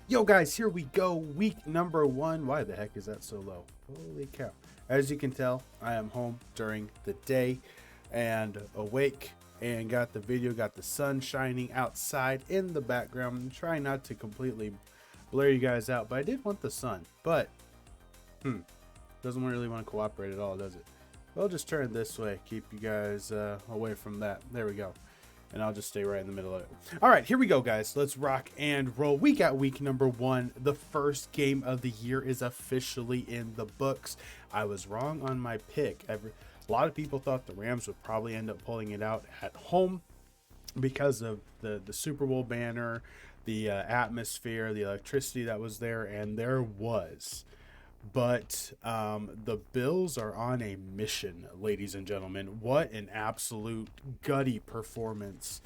Yo, guys, here we go. Week number one. Why the heck is that so low? Holy cow. As you can tell, I am home during the day and awake and got the video, got the sun shining outside in the background. I'm trying not to completely blur you guys out, but I did want the sun. But, doesn't really want to cooperate at all, does it? We'll just turn this way, keep you guys away from that. There we go. And I'll just stay right in the middle of it. All right, here we go, guys. Let's rock and roll. We got week number one. The first game of the year is officially in the books. I was wrong on my pick. A lot of people thought the Rams would probably end up pulling it out at home because of the Super Bowl banner, the atmosphere, the electricity that was there, and there was. But the Bills are on a mission, ladies and gentlemen. What an absolute gutty performance.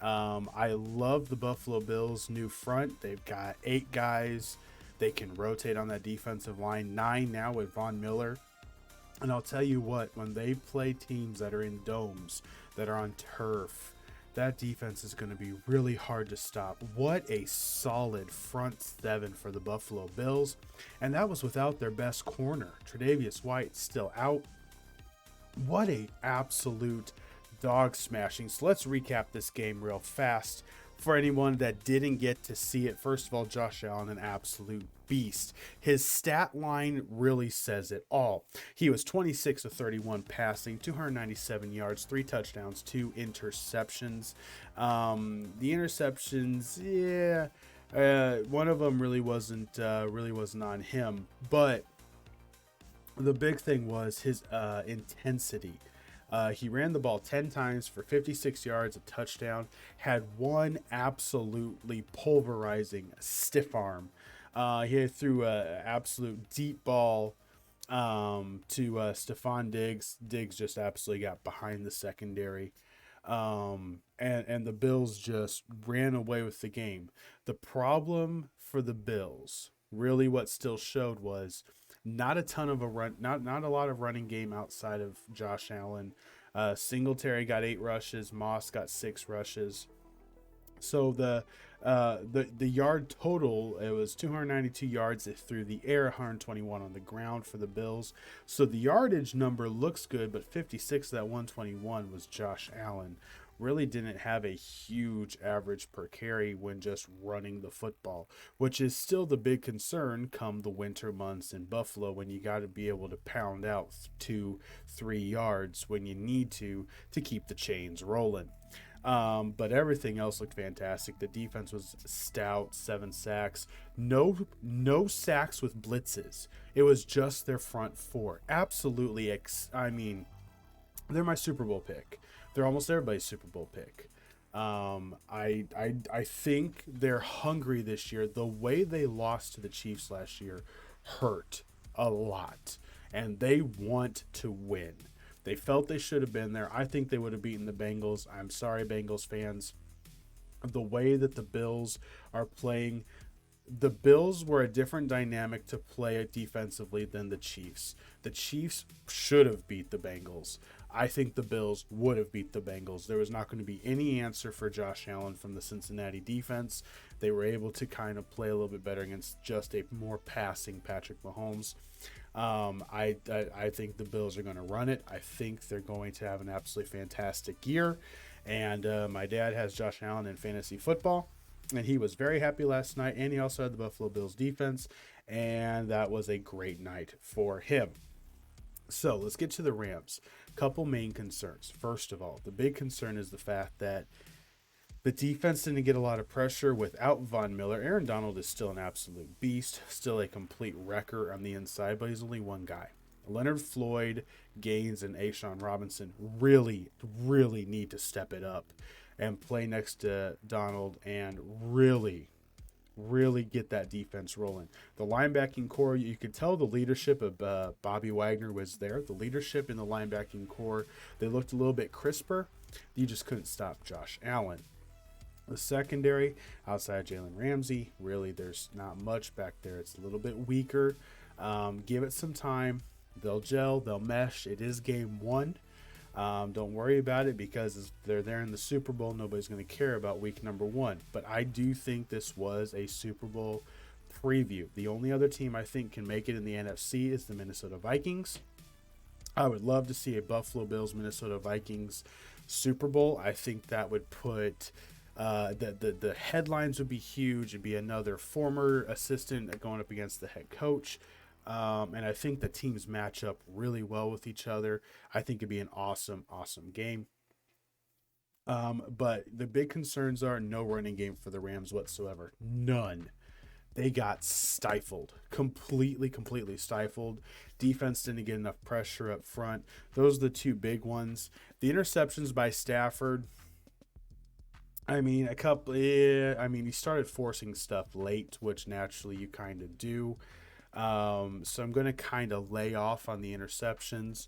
I love the Buffalo Bills' new front. They've got 8 guys. They can rotate on that defensive line. 9 now with Von Miller. And I'll tell you what, when they play teams that are in domes, that are on turf, that defense is going to be really hard to stop. What a solid front seven for the Buffalo Bills. And that was without their best corner. Tre'Davious White still out. What a absolute dog smashing. So let's recap this game real fast. For anyone that didn't get to see it, first of all, Josh Allen, an absolute beast. His stat line really says it all. He was 26 of 31 passing, 297 yards, 3 touchdowns, 2 interceptions. The interceptions, one of them really wasn't on him, but the big thing was his intensity. He ran the ball 10 times for 56 yards, a touchdown, had one absolutely pulverizing stiff arm. He threw an absolute deep ball to Stephon Diggs. Diggs just absolutely got behind the secondary. And the Bills just ran away with the game. The problem for the Bills, really what still showed was not a ton of a run, not a lot of running game outside of Josh Allen. Singletary got 8 rushes, Moss got 6 rushes. So the yard total, it was 292 yards through the air, 121 on the ground for the Bills. So the yardage number looks good, but 56 of that 121 was Josh Allen. Really didn't have a huge average per carry when just running the football, which is still the big concern come the winter months in Buffalo, when you got to be able to pound out 2-3 yards when you need to keep the chains rolling. But everything else looked fantastic. The defense was stout, 7 sacks, no sacks with blitzes. It was just their front 4. Absolutely, they're my Super Bowl pick. They're almost everybody's Super Bowl pick. I think they're hungry this year. The way they lost to the Chiefs last year hurt a lot, and they want to win. They felt they should have been there. I think they would have beaten the Bengals. I'm sorry, Bengals fans. The way that the Bills are playing, the Bills were a different dynamic to play defensively than the Chiefs. The Chiefs should have beat the Bengals. I think the Bills would have beat the Bengals. There was not going to be any answer for Josh Allen from the Cincinnati defense. They were able to kind of play a little bit better against just a more passing Patrick Mahomes. I think the Bills are going to run it. I think they're going to have an absolutely fantastic year. And my dad has Josh Allen in fantasy football, and he was very happy last night. And he also had the Buffalo Bills defense, and that was a great night for him. So let's get to the Rams. Couple main concerns. First of all, the big concern is the fact that the defense didn't get a lot of pressure without Von Miller. Aaron Donald is still an absolute beast, still a complete wrecker on the inside, but he's only one guy. Leonard Floyd, Gaines, and A'Shawn Robinson really, really need to step it up and play next to Donald and really get that defense rolling. The linebacking core, you could tell the leadership of Bobby Wagner was there. The leadership in the linebacking core, they looked a little bit crisper. You just couldn't stop Josh Allen. The secondary, outside Jalen Ramsey, really there's not much back there. It's a little bit weaker. Give it some time. They'll gel. They'll mesh. It is game 1. Don't worry about it, because if they're there in the Super Bowl, nobody's going to care about week number 1. But I do think this was a Super Bowl preview. The only other team I think can make it in the NFC is the Minnesota Vikings. I would love to see a Buffalo Bills Minnesota Vikings Super Bowl. I think that would put the headlines would be huge. It'd be another former assistant going up against the head coach. And I think the teams match up really well with each other. I think it'd be an awesome game. But the big concerns are no running game for the Rams whatsoever. None. They got stifled, completely stifled. Defense didn't get enough pressure up front. Those are the two big ones. The interceptions by Stafford, I mean, he started forcing stuff late, which naturally you kind of do. So I'm going to kind of lay off on the interceptions.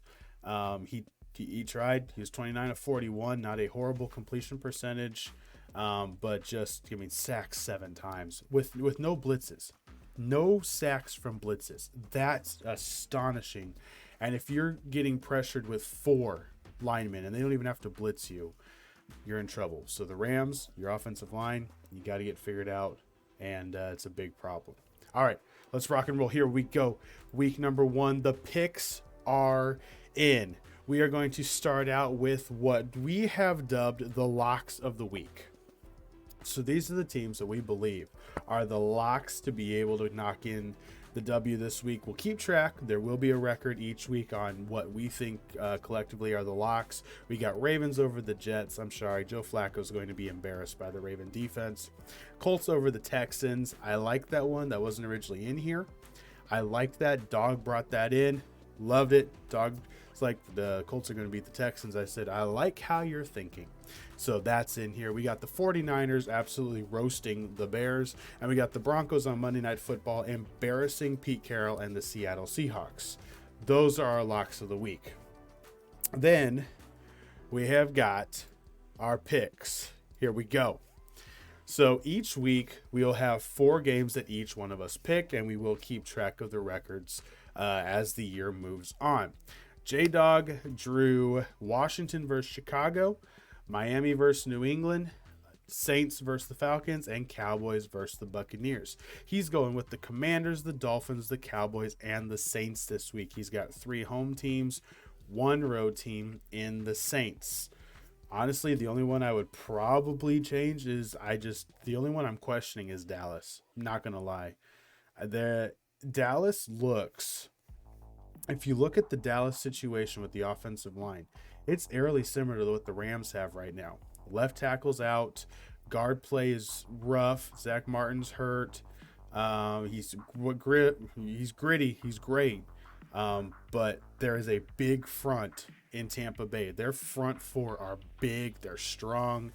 He tried. He was 29 of 41, not a horrible completion percentage. But just, sacks 7 times with no blitzes. No sacks from blitzes. That's astonishing. And if you're getting pressured with 4 linemen and they don't even have to blitz you, you're in trouble. So the Rams, your offensive line, you got to get figured out, and it's a big problem. All right, let's rock and roll. Here we go. Week number 1. The picks are in. We are going to start out with what we have dubbed the locks of the week. So these are the teams that we believe are the locks to be able to knock in the W this week. We'll keep track. There will be a record each week on what we think collectively are the locks. We got Ravens over the Jets. I'm sorry, Joe Flacco is going to be embarrassed by the Raven defense. Colts over the Texans. I like that one. That wasn't originally in here. I liked that. Dog brought that in. Loved it. Dog. It's like the Colts are going to beat the Texans. I said, I like how you're thinking. So that's in here. We got the 49ers absolutely roasting the Bears. And we got the Broncos on Monday Night Football embarrassing Pete Carroll and the Seattle Seahawks. Those are our locks of the week. Then we have got our picks. Here we go. So each week we'll have 4 games that each one of us pick, and we will keep track of the records as the year moves on. J-Dog drew Washington versus Chicago, Miami versus New England, Saints versus the Falcons, and Cowboys versus the Buccaneers. He's going with the Commanders, the Dolphins, the Cowboys, and the Saints this week. He's got 3 home teams, 1 road team in the Saints. Honestly, the only one I would probably change is the only one I'm questioning is Dallas. I'm not going to lie. Dallas looks... If you look at the Dallas situation with the offensive line, it's eerily similar to what the Rams have right now. Left tackle's out. Guard play is rough. Zach Martin's hurt. He's gritty. He's great. But there is a big front in Tampa Bay. Their front 4 are big. They're strong.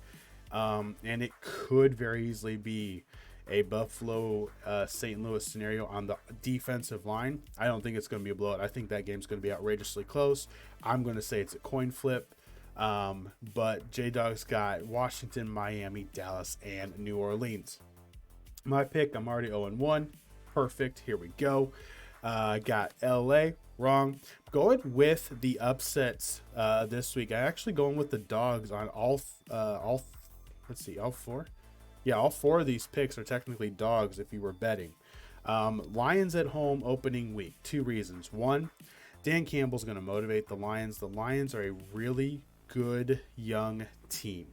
And it could very easily be a Buffalo St. Louis scenario on the defensive line. I don't think it's going to be a blowout. I think that game's going to be outrageously close. I'm going to say it's a coin flip. But J-Dog's got Washington, Miami, Dallas, and New Orleans. My pick, I'm already 0-1. Perfect. Here we go. Got LA. Wrong. Going with the upsets this week. I'm actually going with the dogs on all 4. Yeah, all 4 of these picks are technically dogs if you were betting. Lions at home opening week. 2 reasons. 1, Dan Campbell's going to motivate the Lions. The Lions are a really good young team.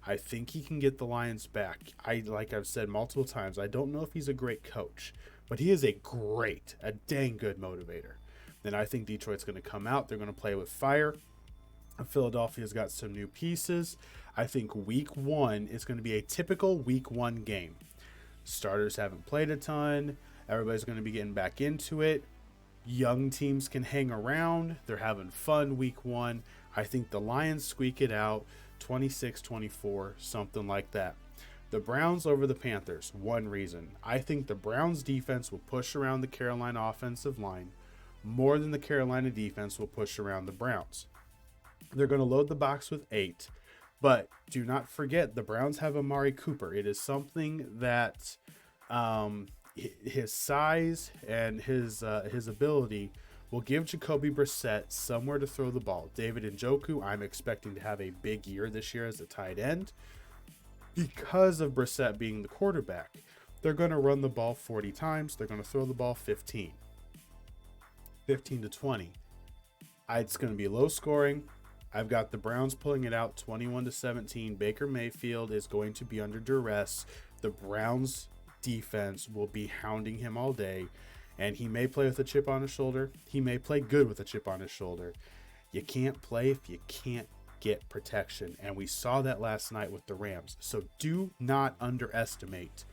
I think he can get the Lions back. Like I've said multiple times, I don't know if he's a great coach, but he is a dang good motivator. Then I think Detroit's going to come out. They're going to play with fire. Philadelphia's got some new pieces. I think week 1 is going to be a typical week 1 game. Starters haven't played a ton. Everybody's going to be getting back into it. Young teams can hang around. They're having fun week 1. I think the Lions squeak it out 26-24, something like that. The Browns over the Panthers. 1 reason. I think the Browns defense will push around the Carolina offensive line more than the Carolina defense will push around the Browns. They're going to load the box with 8. But do not forget, the Browns have Amari Cooper. It is something that his size and his ability will give Jacoby Brissett somewhere to throw the ball. David Njoku, I'm expecting to have a big year this year as a tight end because of Brissett being the quarterback. They're going to run the ball 40 times. They're going to throw the ball 15 to 20. It's going to be low scoring. I've got the Browns pulling it out 21-17. Baker Mayfield is going to be under duress. The Browns defense will be hounding him all day, and he may play with a chip on his shoulder. He may play good with a chip on his shoulder. You can't play if you can't get protection, and we saw that last night with the Rams. So do not underestimate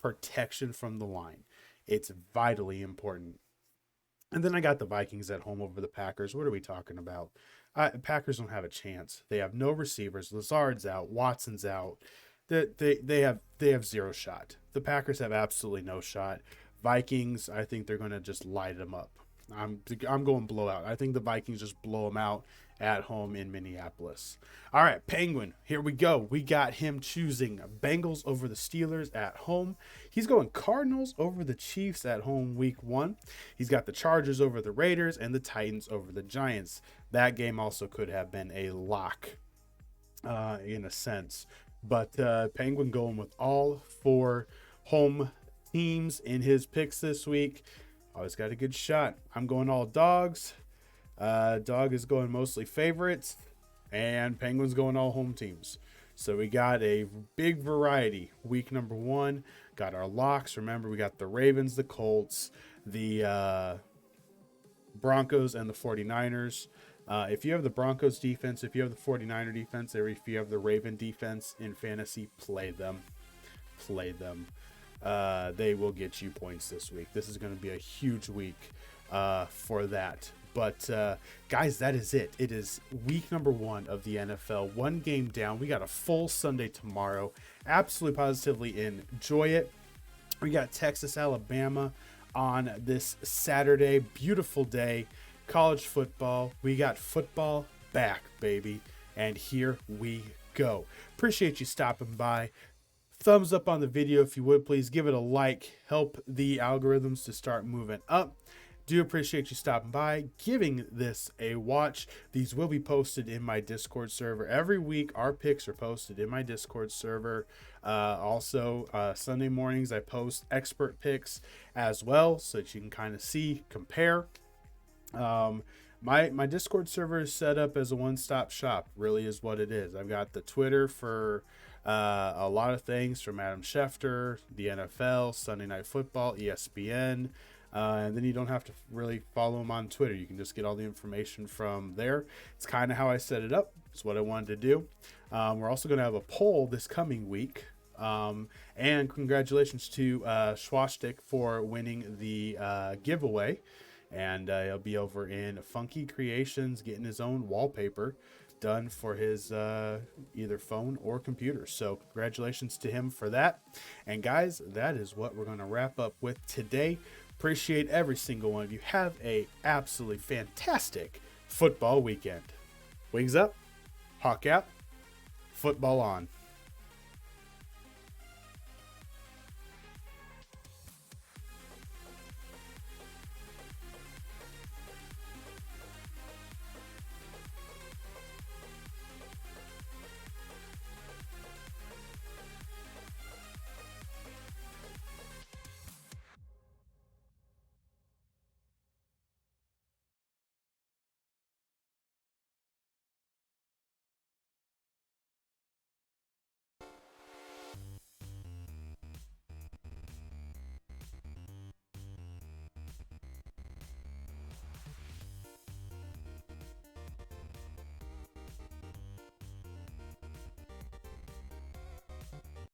protection from the line. It's vitally important. And then I got the Vikings at home over the Packers. What are we talking about? Packers don't have a chance. They have no receivers. Lazard's out. Watson's out. They have zero shot. The Packers have absolutely no shot. Vikings, I think they're going to just light them up. I'm going blowout. I think the Vikings just blow them out at home in Minneapolis. All right, Penguin, here we go. We got him choosing Bengals over the Steelers at home. He's going Cardinals over the Chiefs at home week 1. He's got the Chargers over the Raiders and the Titans over the Giants. That game also could have been a lock in a sense. But Penguin going with all 4 home teams in his picks this week. Always got a good shot. I'm going all dogs. Dog is going mostly favorites, and Penguins going all home teams. So we got a big variety. Week number 1, got our locks. Remember, we got the Ravens, the Colts, the Broncos, and the 49ers. If you have the Broncos defense, if you have the 49er defense, or if you have the Raven defense in fantasy, play them. They will get you points this week. This is going to be a huge week for that. But guys, that is it. It is week number 1 of the NFL. 1 game down. We got a full Sunday tomorrow. Absolutely positively enjoy it. We got Texas, Alabama on this Saturday. Beautiful day. College football. We got football back, baby. And here we go. Appreciate you stopping by. Thumbs up on the video if you would, please. Give it a like. Help the algorithms to start moving up. Do appreciate you stopping by, giving this a watch. These will be posted in my Discord server. Every week, our picks are posted in my Discord server. Also, Sunday mornings, I post expert picks as well, so that you can kind of see, compare. My Discord server is set up as a one-stop shop, really is what it is. I've got the Twitter for a lot of things from Adam Schefter, the NFL, Sunday Night Football, ESPN, and then you don't have to really follow them on Twitter. You can just get all the information from there. It's kind of how I set it up. It's what I wanted to do. We're also going to have a poll this coming week. And congratulations to Schwastik for winning the giveaway. And he'll be over in Funky Creations getting his own wallpaper done for his either phone or computer. So congratulations to him for that. And guys, that is what we're going to wrap up with today. Appreciate every single one of you. Have a absolutely fantastic football weekend. Wings up, hawk out, football on.